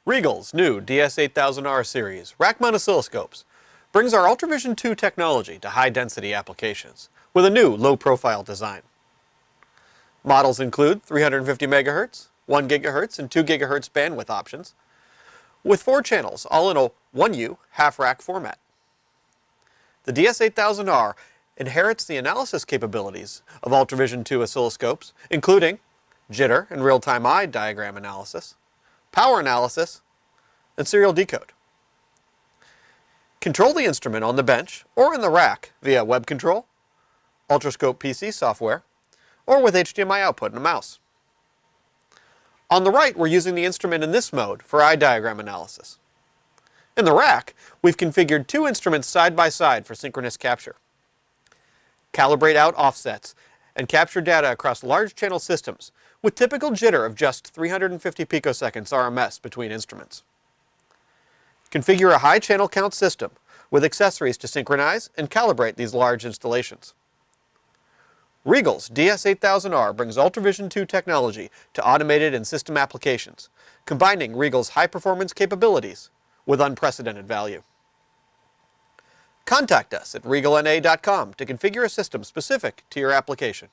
Regal's new DS8000-R series rack-mount oscilloscopes brings our UltraVision 2 technology to high-density applications with a new low-profile design. Models include 350 MHz, 1 GHz, and 2 GHz bandwidth options, with 4 channels, all in a 1U half-rack format. The DS8000-R inherits the analysis capabilities of UltraVision 2 oscilloscopes, including jitter and real-time eye diagram analysis, power analysis, and serial decode. Control the instrument on the bench or in the rack via web control, Ultrascope PC software, or with HDMI output and a mouse. On the right, we're using the instrument in this mode for eye diagram analysis. In the rack, we've configured 2 instruments side by side for synchronous capture. Calibrate out offsets and capture data across large channel systems with typical jitter of just 350 picoseconds RMS between instruments. Configure a high channel count system with accessories to synchronize and calibrate these large installations. Regal's DS8000-R brings UltraVision 2 technology to automated and system applications, combining Regal's high-performance capabilities with unprecedented value. Contact us at regalna.com to configure a system specific to your application.